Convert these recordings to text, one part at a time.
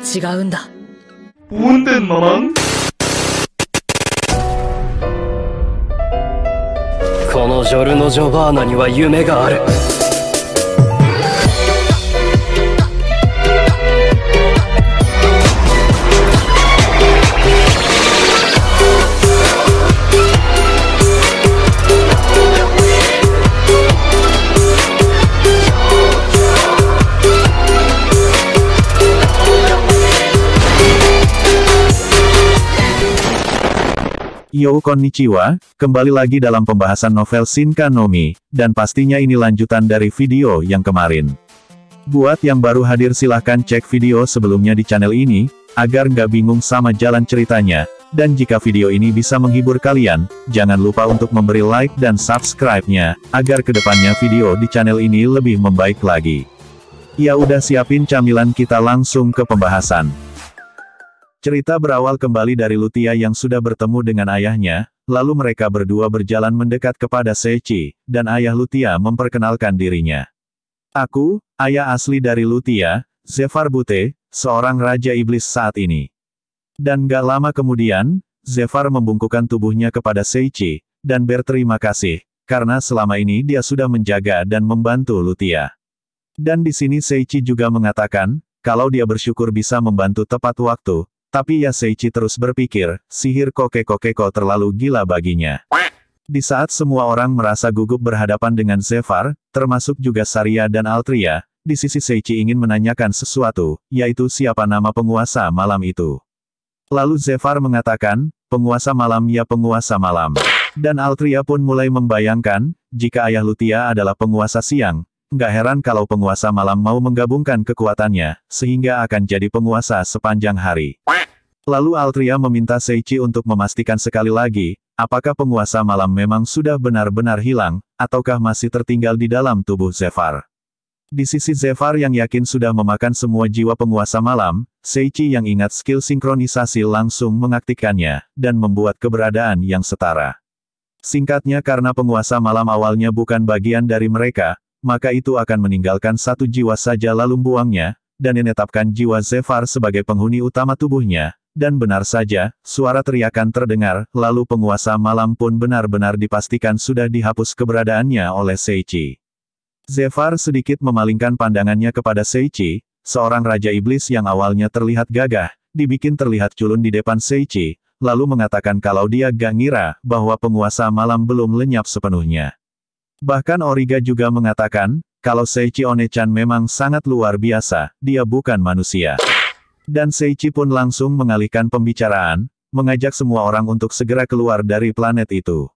違うんだ。Punten, Mamang. このジョルノ・ジョバーナには夢がある。Yo konnichiwa, kembali lagi dalam pembahasan novel Shinka no Mi, dan pastinya ini lanjutan dari video yang kemarin. Buat yang baru hadir silahkan cek video sebelumnya di channel ini, agar nggak bingung sama jalan ceritanya, dan jika video ini bisa menghibur kalian, jangan lupa untuk memberi like dan subscribe-nya, agar kedepannya video di channel ini lebih membaik lagi. Ya udah siapin camilan kita langsung ke pembahasan. Cerita berawal kembali dari Lutia yang sudah bertemu dengan ayahnya, lalu mereka berdua berjalan mendekat kepada Seichi, dan ayah Lutia memperkenalkan dirinya. Aku, ayah asli dari Lutia, Zephyr Butte, seorang Raja Iblis saat ini. Dan gak lama kemudian, Zephyr membungkukkan tubuhnya kepada Seichi, dan berterima kasih, karena selama ini dia sudah menjaga dan membantu Lutia. Dan di sini Seichi juga mengatakan, kalau dia bersyukur bisa membantu tepat waktu. Tapi ya Seichi terus berpikir, sihir Kokeko terlalu gila baginya. Di saat semua orang merasa gugup berhadapan dengan Zephyr, termasuk juga Saria dan Altria, di sisi Seichi ingin menanyakan sesuatu, yaitu siapa nama penguasa malam itu. Lalu Zephyr mengatakan, penguasa malam ya penguasa malam. Dan Altria pun mulai membayangkan, jika ayah Lutia adalah penguasa siang, nggak heran kalau penguasa malam mau menggabungkan kekuatannya, sehingga akan jadi penguasa sepanjang hari. Lalu Altria meminta Seichi untuk memastikan sekali lagi, apakah penguasa malam memang sudah benar-benar hilang, ataukah masih tertinggal di dalam tubuh Zephyr. Di sisi Zephyr yang yakin sudah memakan semua jiwa penguasa malam, Seichi yang ingat skill sinkronisasi langsung mengaktifkannya, dan membuat keberadaan yang setara. Singkatnya karena penguasa malam awalnya bukan bagian dari mereka, maka itu akan meninggalkan satu jiwa saja lalu buangnya, dan menetapkan jiwa Zephyr sebagai penghuni utama tubuhnya, dan benar saja, suara teriakan terdengar, lalu penguasa malam pun benar-benar dipastikan sudah dihapus keberadaannya oleh Seichi. Zephyr sedikit memalingkan pandangannya kepada Seichi, seorang Raja Iblis yang awalnya terlihat gagah, dibikin terlihat culun di depan Seichi, lalu mengatakan kalau dia gak ngira, bahwa penguasa malam belum lenyap sepenuhnya. Bahkan Origa juga mengatakan, kalau Seichi One-chan memang sangat luar biasa, dia bukan manusia. Dan Seichi pun langsung mengalihkan pembicaraan, mengajak semua orang untuk segera keluar dari planet itu.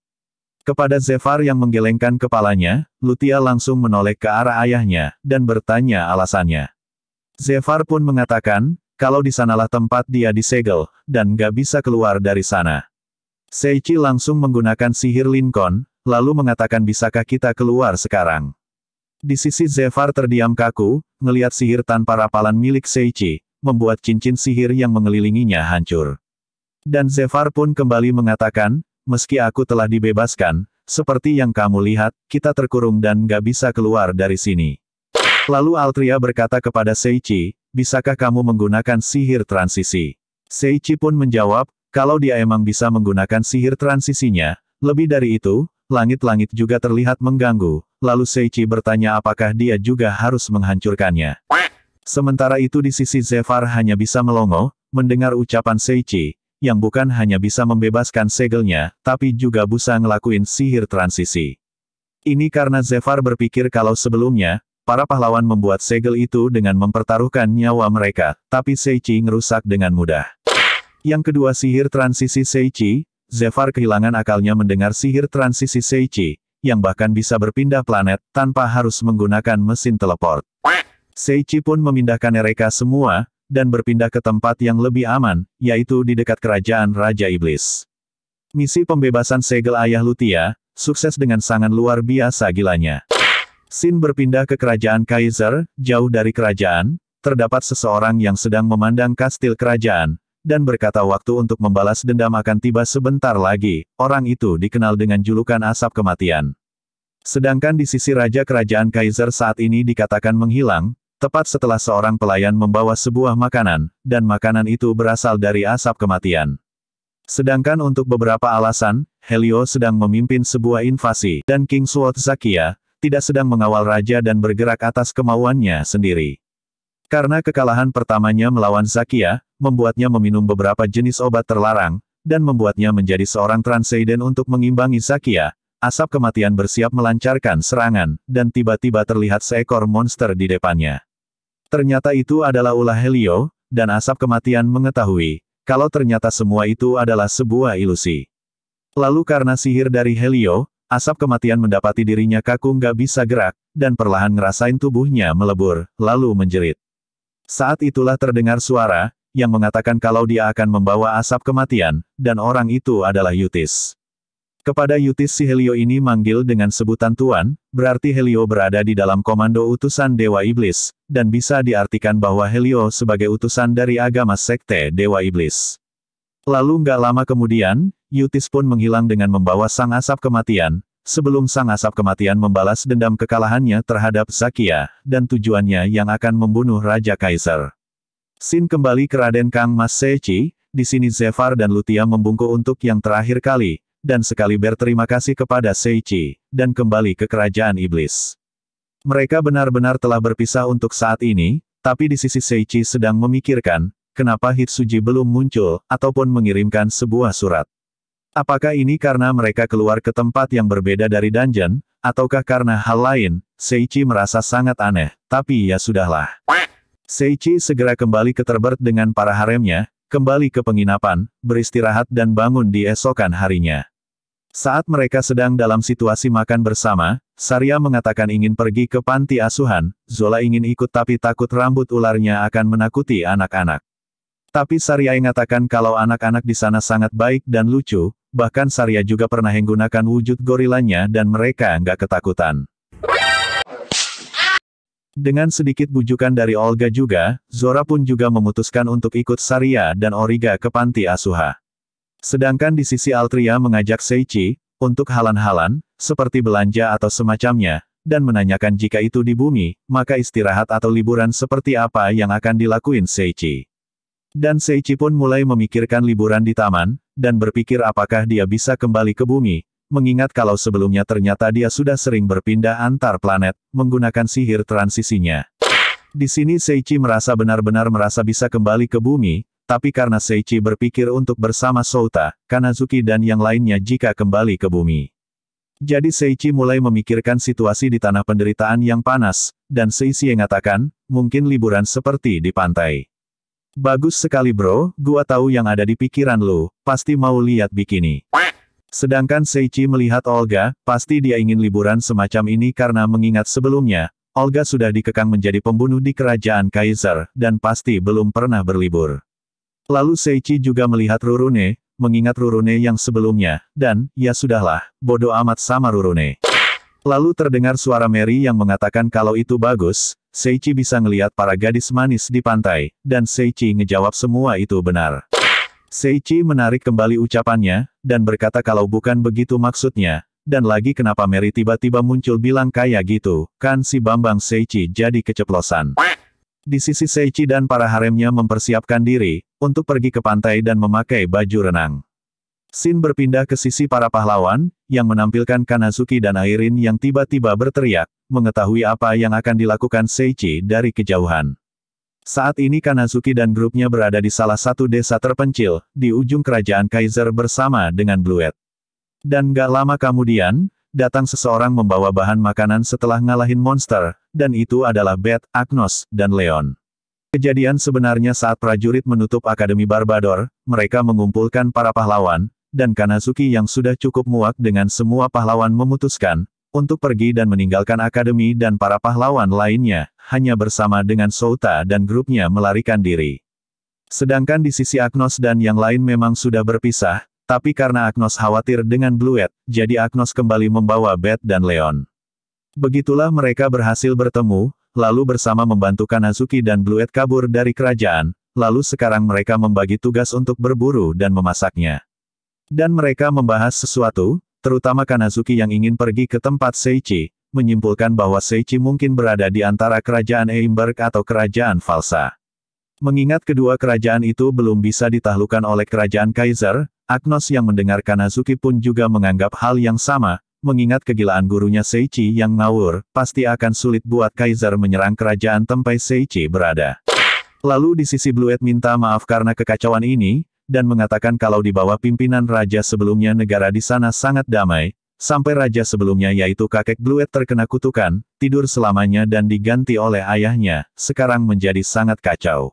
Kepada Zephyr yang menggelengkan kepalanya, Lutia langsung menoleh ke arah ayahnya, dan bertanya alasannya. Zephyr pun mengatakan, kalau di sanalah tempat dia disegel, dan gak bisa keluar dari sana. Seichi langsung menggunakan sihir Lincoln, lalu mengatakan bisakah kita keluar sekarang. Di sisi Zephyr terdiam kaku, ngelihat sihir tanpa rapalan milik Seichi, membuat cincin sihir yang mengelilinginya hancur. Dan Zephyr pun kembali mengatakan, meski aku telah dibebaskan, seperti yang kamu lihat, kita terkurung dan gak bisa keluar dari sini. Lalu Altria berkata kepada Seichi, bisakah kamu menggunakan sihir transisi? Seichi pun menjawab, kalau dia emang bisa menggunakan sihir transisinya, lebih dari itu, langit-langit juga terlihat mengganggu, lalu Seichi bertanya apakah dia juga harus menghancurkannya. Sementara itu di sisi Zephyr hanya bisa melongo, mendengar ucapan Seichi, yang bukan hanya bisa membebaskan segelnya, tapi juga bisa ngelakuin sihir transisi. Ini karena Zephyr berpikir kalau sebelumnya, para pahlawan membuat segel itu dengan mempertaruhkan nyawa mereka, tapi Seichi ngerusak dengan mudah. Yang kedua sihir transisi Seichi, Zephyr kehilangan akalnya mendengar sihir transisi Seichi, yang bahkan bisa berpindah planet, tanpa harus menggunakan mesin teleport. Seichi pun memindahkan mereka semua, dan berpindah ke tempat yang lebih aman, yaitu di dekat kerajaan Raja Iblis. Misi pembebasan segel ayah Lutia, sukses dengan sangat luar biasa gilanya. Shin berpindah ke kerajaan Kaiser, jauh dari kerajaan, terdapat seseorang yang sedang memandang kastil kerajaan, dan berkata waktu untuk membalas dendam akan tiba sebentar lagi, orang itu dikenal dengan julukan asap kematian. Sedangkan di sisi Raja Kerajaan Kaiser saat ini dikatakan menghilang, tepat setelah seorang pelayan membawa sebuah makanan, dan makanan itu berasal dari asap kematian. Sedangkan untuk beberapa alasan, Helio sedang memimpin sebuah invasi, dan King Sword Zakia tidak sedang mengawal raja dan bergerak atas kemauannya sendiri. Karena kekalahan pertamanya melawan Zakia, membuatnya meminum beberapa jenis obat terlarang, dan membuatnya menjadi seorang Transcendent untuk mengimbangi Zakia, asap kematian bersiap melancarkan serangan, dan tiba-tiba terlihat seekor monster di depannya. Ternyata itu adalah ulah Helio, dan asap kematian mengetahui kalau ternyata semua itu adalah sebuah ilusi. Lalu karena sihir dari Helio, asap kematian mendapati dirinya kaku nggak bisa gerak, dan perlahan ngerasain tubuhnya melebur, lalu menjerit. Saat itulah terdengar suara, yang mengatakan kalau dia akan membawa asap kematian, dan orang itu adalah Yutis. Kepada Yutis si Helio ini manggil dengan sebutan Tuan, berarti Helio berada di dalam komando utusan Dewa Iblis, dan bisa diartikan bahwa Helio sebagai utusan dari agama sekte Dewa Iblis. Lalu nggak lama kemudian, Yutis pun menghilang dengan membawa sang asap kematian, sebelum sang asap kematian membalas dendam kekalahannya terhadap Zakia, dan tujuannya yang akan membunuh Raja Kaiser. Scene kembali ke Raden Kang Mas Seichi, di sini Zephyr dan Lutia membungkuk untuk yang terakhir kali, dan sekali berterima kasih kepada Seichi, dan kembali ke kerajaan iblis. Mereka benar-benar telah berpisah untuk saat ini, tapi di sisi Seichi sedang memikirkan, kenapa Hitsuji belum muncul, ataupun mengirimkan sebuah surat. Apakah ini karena mereka keluar ke tempat yang berbeda dari dungeon, ataukah karena hal lain? Seichi merasa sangat aneh, tapi ya sudahlah. Seichi segera kembali ke Terbert dengan para haremnya, kembali ke penginapan, beristirahat dan bangun di esokan harinya. Saat mereka sedang dalam situasi makan bersama, Saria mengatakan ingin pergi ke panti asuhan, Zola ingin ikut tapi takut rambut ularnya akan menakuti anak-anak. Tapi Saria mengatakan kalau anak-anak di sana sangat baik dan lucu, bahkan Saria juga pernah menggunakan wujud gorilanya dan mereka nggak ketakutan. Dengan sedikit bujukan dari Olga juga, Zora pun juga memutuskan untuk ikut Saria dan Origa ke panti asuhan. Sedangkan di sisi Altria mengajak Seichi, untuk halan-halan, seperti belanja atau semacamnya, dan menanyakan jika itu di bumi, maka istirahat atau liburan seperti apa yang akan dilakuin Seichi. Dan Seichi pun mulai memikirkan liburan di taman, dan berpikir apakah dia bisa kembali ke bumi, mengingat kalau sebelumnya ternyata dia sudah sering berpindah antar planet, menggunakan sihir transisinya. Di sini Seichi merasa benar-benar merasa bisa kembali ke bumi, tapi karena Seichi berpikir untuk bersama Souta, Kanazuki dan yang lainnya jika kembali ke bumi. Jadi Seichi mulai memikirkan situasi di tanah penderitaan yang panas, dan Seichi mengatakan, mungkin liburan seperti di pantai. Bagus sekali bro, gua tahu yang ada di pikiran lu, pasti mau lihat bikini. Sedangkan Seichi melihat Olga, pasti dia ingin liburan semacam ini karena mengingat sebelumnya, Olga sudah dikekang menjadi pembunuh di kerajaan Kaiser, dan pasti belum pernah berlibur. Lalu Seichi juga melihat Rurune, mengingat Rurune yang sebelumnya, dan, ya sudahlah, bodoh amat sama Rurune. Lalu terdengar suara Mary yang mengatakan kalau itu bagus, Seichi bisa ngelihat para gadis manis di pantai, dan Seichi ngejawab semua itu benar. Seichi menarik kembali ucapannya, dan berkata kalau bukan begitu maksudnya, dan lagi kenapa Mary tiba-tiba muncul bilang kayak gitu, kan si Bambang Seichi jadi keceplosan. Di sisi Seichi dan para haremnya mempersiapkan diri, untuk pergi ke pantai dan memakai baju renang. Scene berpindah ke sisi para pahlawan, yang menampilkan Kanazuki dan Airin yang tiba-tiba berteriak, mengetahui apa yang akan dilakukan Seichi dari kejauhan. Saat ini Kanazuki dan grupnya berada di salah satu desa terpencil, di ujung kerajaan Kaiser bersama dengan Bluet. Dan gak lama kemudian, datang seseorang membawa bahan makanan setelah ngalahin monster, dan itu adalah Beth, Agnos, dan Leon. Kejadian sebenarnya saat prajurit menutup Akademi Barbador, mereka mengumpulkan para pahlawan, dan Kanazuki yang sudah cukup muak dengan semua pahlawan memutuskan, untuk pergi dan meninggalkan Akademi dan para pahlawan lainnya, hanya bersama dengan Souta dan grupnya melarikan diri. Sedangkan di sisi Agnos dan yang lain memang sudah berpisah, tapi karena Agnos khawatir dengan Bluet, jadi Agnos kembali membawa Beth dan Leon. Begitulah mereka berhasil bertemu, lalu bersama membantu Kanazuki dan Bluet kabur dari kerajaan, lalu sekarang mereka membagi tugas untuk berburu dan memasaknya. Dan mereka membahas sesuatu, terutama Kanazuki yang ingin pergi ke tempat Seichi, menyimpulkan bahwa Seichi mungkin berada di antara kerajaan Eimberg atau kerajaan Falsa. Mengingat kedua kerajaan itu belum bisa ditaklukkan oleh kerajaan Kaiser, Agnos yang mendengar Kanazuki pun juga menganggap hal yang sama, mengingat kegilaan gurunya Seichi yang ngawur, pasti akan sulit buat Kaiser menyerang kerajaan tempat Seichi berada. Lalu di sisi Bluet minta maaf karena kekacauan ini, dan mengatakan kalau di bawah pimpinan raja sebelumnya negara di sana sangat damai, sampai raja sebelumnya yaitu kakek Bluet terkena kutukan, tidur selamanya dan diganti oleh ayahnya, sekarang menjadi sangat kacau.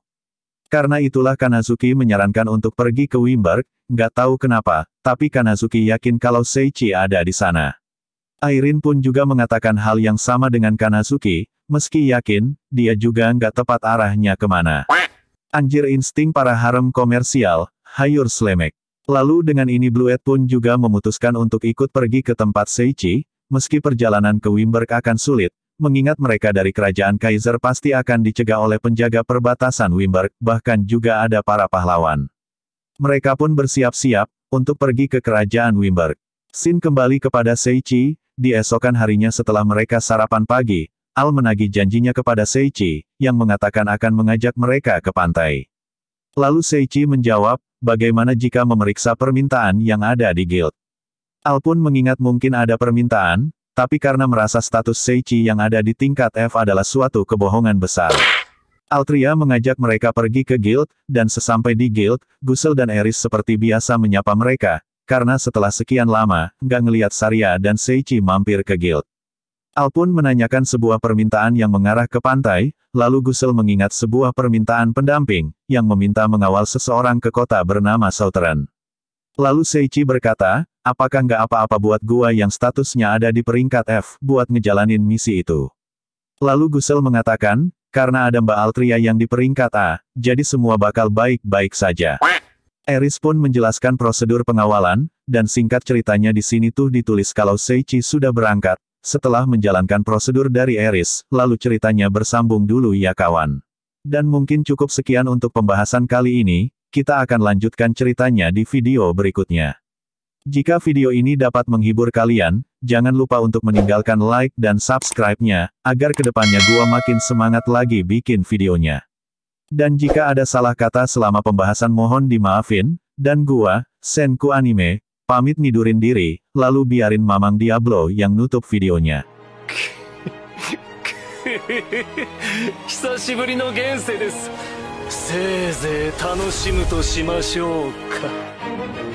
Karena itulah Kanazuki menyarankan untuk pergi ke Wimberg, nggak tahu kenapa, tapi Kanazuki yakin kalau Seichi ada di sana. Airin pun juga mengatakan hal yang sama dengan Kanazuki, meski yakin, dia juga nggak tepat arahnya kemana. Anjir insting para harem komersial, hayur slemek. Lalu dengan ini Bluet pun juga memutuskan untuk ikut pergi ke tempat Seichi, meski perjalanan ke Wimberg akan sulit, mengingat mereka dari kerajaan Kaiser pasti akan dicegah oleh penjaga perbatasan Wimberg, bahkan juga ada para pahlawan. Mereka pun bersiap-siap, untuk pergi ke kerajaan Wimberg. Scene kembali kepada Seichi, di esokan harinya setelah mereka sarapan pagi, Al menagih janjinya kepada Seichi, yang mengatakan akan mengajak mereka ke pantai. Lalu Seichi menjawab, bagaimana jika memeriksa permintaan yang ada di guild. Al pun mengingat mungkin ada permintaan, tapi karena merasa status Seichi yang ada di tingkat F adalah suatu kebohongan besar. Altria mengajak mereka pergi ke guild, dan sesampai di guild, Gusel dan Eris seperti biasa menyapa mereka, karena setelah sekian lama, nggak ngeliat Saria dan Seichi mampir ke guild. Al pun menanyakan sebuah permintaan yang mengarah ke pantai, lalu Gusel mengingat sebuah permintaan pendamping, yang meminta mengawal seseorang ke kota bernama Southern. Lalu Seichi berkata, apakah nggak apa-apa buat gua yang statusnya ada di peringkat F, buat ngejalanin misi itu. Lalu Gusel mengatakan, karena ada Mbak Altria yang di peringkat A, jadi semua bakal baik-baik saja. Eris pun menjelaskan prosedur pengawalan, dan singkat ceritanya di sini tuh ditulis kalau Seichi sudah berangkat. Setelah menjalankan prosedur dari Eris, lalu ceritanya bersambung dulu ya kawan. Dan mungkin cukup sekian untuk pembahasan kali ini, kita akan lanjutkan ceritanya di video berikutnya. Jika video ini dapat menghibur kalian, jangan lupa untuk meninggalkan like dan subscribe-nya, agar kedepannya gua makin semangat lagi bikin videonya. Dan jika ada salah kata selama pembahasan mohon dimaafin, dan gua, Senku Anime, pamit nidurin diri, lalu biarin Mamang Diablo yang nutup videonya. 久しぶりの現世です。せいぜい楽しむとしましょうか。